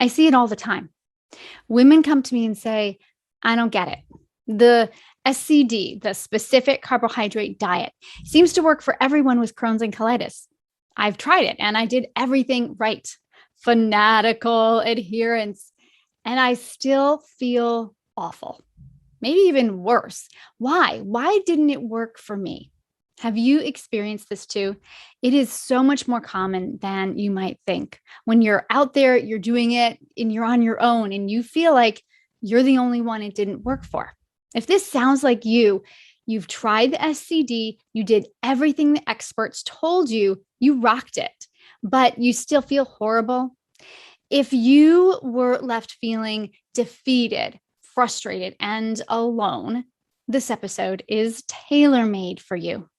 I see it all the time. Women come to me and say, I don't get it. The SCD, the specific carbohydrate diet, seems to work for everyone with Crohn's and colitis. I've tried it and I did everything right. Fanatical adherence. And I still feel awful, maybe even worse. Why? Why didn't it work for me? Have you experienced this too? It is so much more common than you might think. When you're out there, you're doing it and you're on your own and you feel like you're the only one it didn't work for. If this sounds like you've tried the SCD, you did everything the experts told you, you rocked it, but you still feel horrible. If you were left feeling defeated, frustrated, and alone, this episode is tailor-made for you.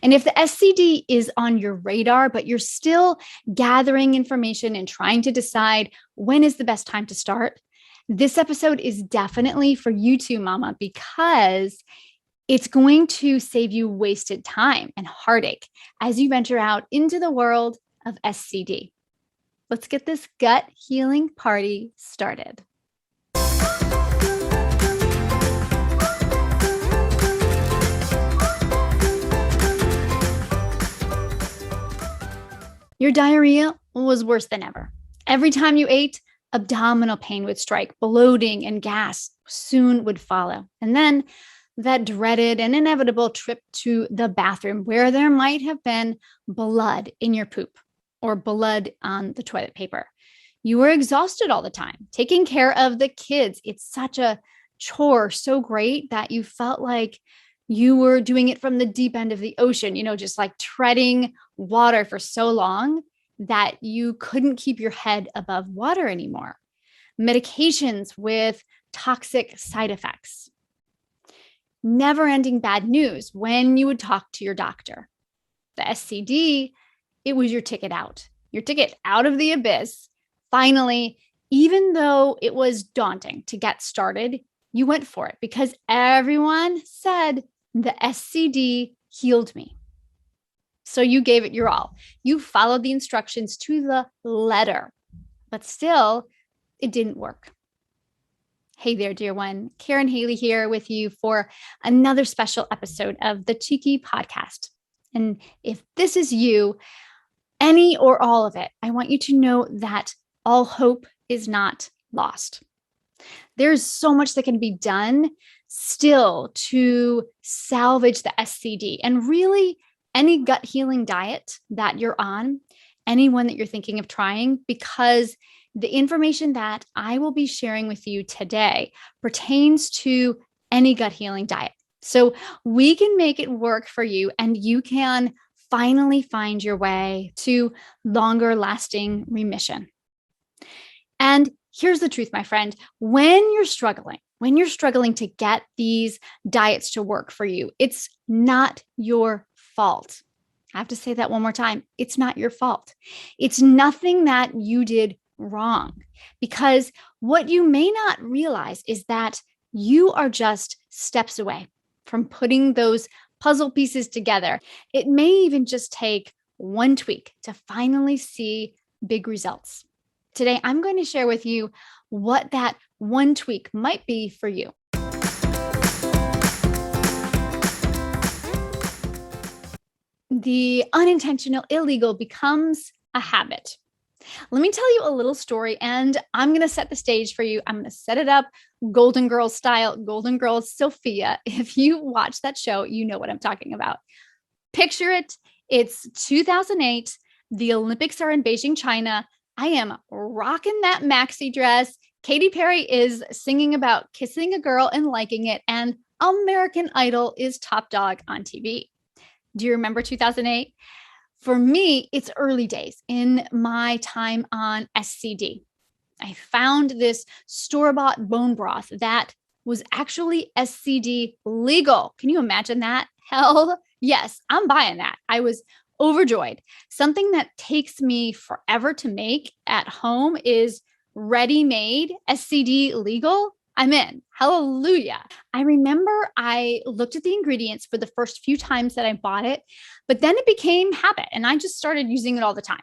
And if the SCD is on your radar, but you're still gathering information and trying to decide when is the best time to start, this episode is definitely for you too, mama, because it's going to save you wasted time and heartache as you venture out into the world of SCD. Let's get this gut healing party started. Your diarrhea was worse than ever. Every time you ate, abdominal pain would strike, bloating and gas soon would follow. And then that dreaded and inevitable trip to the bathroom where there might have been blood in your poop or blood on the toilet paper. You were exhausted all the time, taking care of the kids. It's such a chore, so great that you felt like you were doing it from the deep end of the ocean, just like treading water for so long that you couldn't keep your head above water anymore. Medications with toxic side effects. Never-ending bad news when you would talk to your doctor. The SCD, it was your ticket out of the abyss. Finally, even though it was daunting to get started, you went for it because everyone said the SCD healed me. So you gave it your all. You followed the instructions to the letter, but still, it didn't work. Hey there, dear one. Karyn Haley here with you for another special episode of the Cheeky Podcast. And if this is you, any or all of it, I want you to know that all hope is not lost. There's so much that can be done still to salvage the SCD and really any gut healing diet that you're on, anyone that you're thinking of trying, because the information that I will be sharing with you today pertains to any gut healing diet. So we can make it work for you and you can finally find your way to longer lasting remission. And here's the truth, my friend, when you're struggling to get these diets to work for you, it's not your fault. I have to say that one more time. It's not your fault. It's nothing that you did wrong, because what you may not realize is that you are just steps away from putting those puzzle pieces together. It may even just take one tweak to finally see big results. Today, I'm going to share with you what that one tweak might be for you. The unintentional illegal becomes a habit. Let me tell you a little story, and I'm going to set the stage for you. I'm going to set it up Golden Girls style, Golden Girls Sophia. If you watch that show, you know what I'm talking about. Picture it. It's 2008. The Olympics are in Beijing, China. I am rocking that maxi dress. Katy Perry is singing about kissing a girl and liking it, and American Idol is top dog on TV. Do you remember 2008? For me, it's early days in my time on SCD. I found this store-bought bone broth that was actually SCD legal. Can you imagine that? Hell yes, I'm buying that. I was overjoyed. Something that takes me forever to make at home is ready-made SCD legal. I'm in. Hallelujah. I remember I looked at the ingredients for the first few times that I bought it, but then it became habit and I just started using it all the time.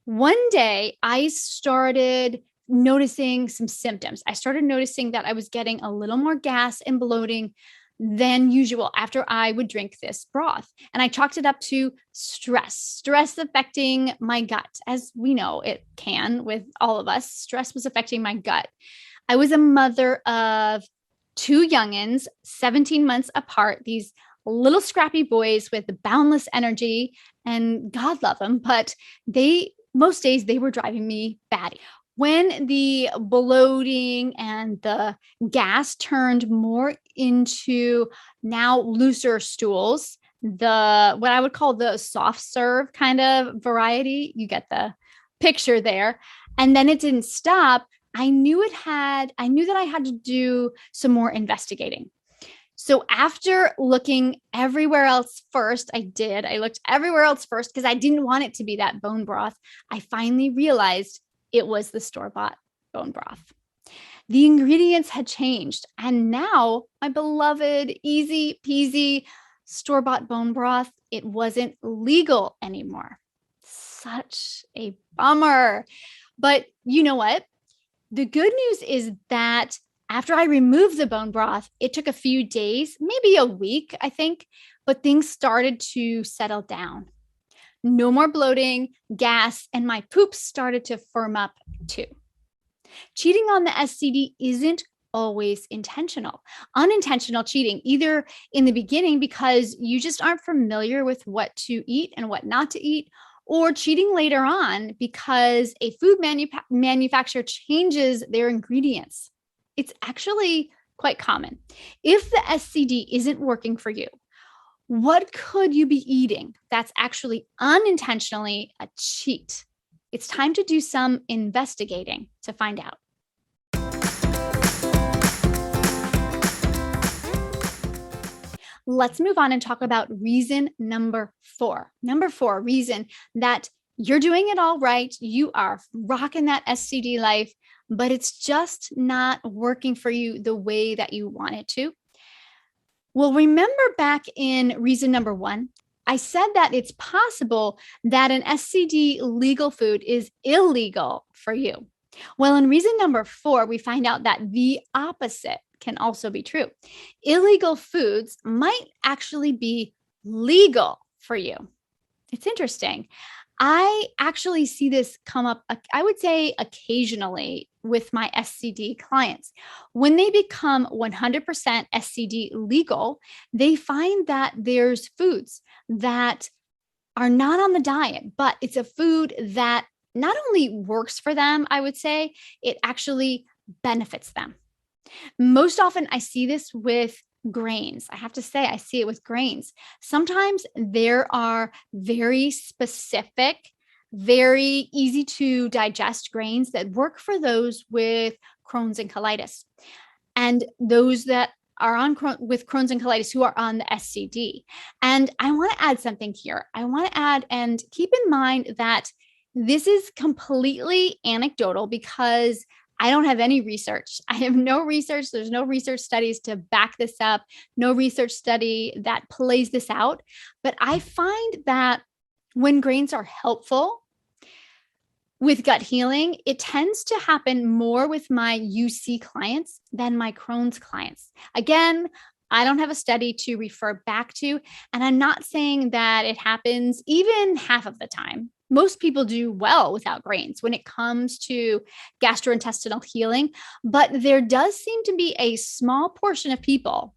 One day I started noticing some symptoms. I started noticing that I was getting a little more gas and bloating than usual after I would drink this broth. And I chalked it up to stress affecting my gut. As we know, it can with all of us. Stress was affecting my gut. I was a mother of two youngins, 17 months apart, these little scrappy boys with boundless energy, and God love them, but most days they were driving me batty. When the bloating and the gas turned more into now looser stools, what I would call the soft serve kind of variety, you get the picture there. And then it didn't stop. I knew that I had to do some more investigating. So after looking everywhere else first, I looked everywhere else first because I didn't want it to be that bone broth. I finally realized it was the store-bought bone broth. The ingredients had changed, and now my beloved, easy peasy store-bought bone broth, it wasn't legal anymore. Such a bummer. But you know what? The good news is that after I removed the bone broth, it took a few days, maybe a week, I think, but things started to settle down. No more bloating, gas, and my poop started to firm up too. Cheating on the SCD isn't always intentional. Unintentional cheating, either in the beginning because you just aren't familiar with what to eat and what not to eat, or cheating later on because a food manufacturer changes their ingredients. It's actually quite common. If the SCD isn't working for you, what could you be eating that's actually unintentionally a cheat? It's time to do some investigating to find out. Let's move on and talk about reason number 4. Number 4, reason that you're doing it all right. You are rocking that SCD life, but it's just not working for you the way that you want it to. Well, remember back in reason number 1, I said that it's possible that an SCD legal food is illegal for you. Well, in reason number 4, we find out that the opposite can also be true. Illegal foods might actually be legal for you. It's interesting. I actually see this come up, I would say occasionally with my SCD clients. When they become 100% SCD legal, they find that there's foods that are not on the diet, but it's a food that not only works for them, I would say, it actually benefits them. Most often I see this with grains. I have to say, I see it with grains. Sometimes there are very specific, very easy to digest grains that work for those with Crohn's and colitis, and those that are with Crohn's and colitis who are on the SCD. And I want to add something here. I want to add, and keep in mind that this is completely anecdotal because I don't have any research. I have no research. There's no research studies to back this up, no research study that plays this out. But I find that when grains are helpful with gut healing, it tends to happen more with my UC clients than my Crohn's clients. Again, I don't have a study to refer back to, and I'm not saying that it happens even half of the time. Most people do well without grains when it comes to gastrointestinal healing, but there does seem to be a small portion of people.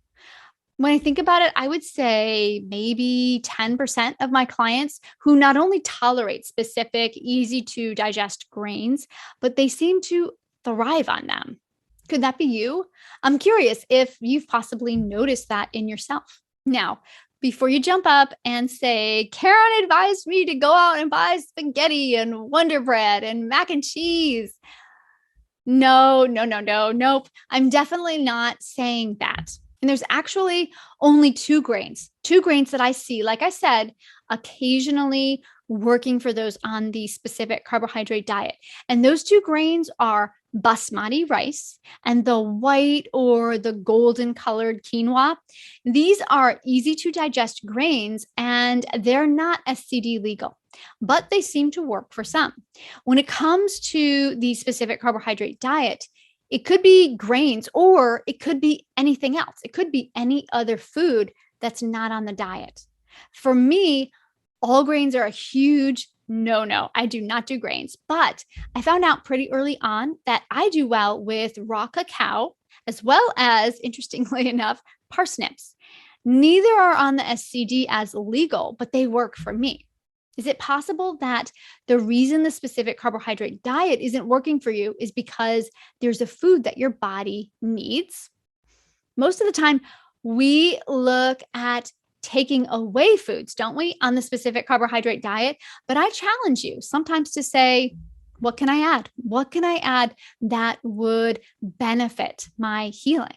When I think about it, I would say maybe 10% of my clients who not only tolerate specific, easy to digest grains, but they seem to thrive on them. Could that be you? I'm curious if you've possibly noticed that in yourself. Now, before you jump up and say, Karyn advised me to go out and buy spaghetti and Wonder Bread and mac and cheese. No, nope. I'm definitely not saying that. And there's actually only two grains that I see, like I said, occasionally working for those on the specific carbohydrate diet. And those two grains are basmati rice and the white or the golden colored quinoa. These are easy to digest grains and they're not SCD legal, but they seem to work for some. When it comes to the specific carbohydrate diet, it could be grains or it could be anything else. It could be any other food that's not on the diet. For me, all grains are a huge no. I do not do grains, but I found out pretty early on that I do well with raw cacao, as well as, interestingly enough, parsnips. Neither are on the SCD as legal, but they work for me. Is it possible that the reason the specific carbohydrate diet isn't working for you is because there's a food that your body needs? Most of the time, we look at taking away foods, don't we, on the specific carbohydrate diet? But I challenge you sometimes to say, what can I add? What can I add that would benefit my healing?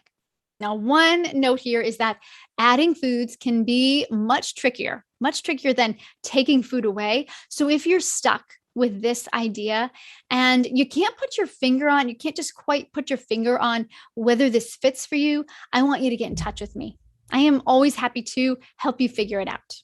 Now, one note here is that adding foods can be much trickier than taking food away. So if you're stuck with this idea and you can't you can't just quite put your finger on whether this fits for you, I want you to get in touch with me. I am always happy to help you figure it out.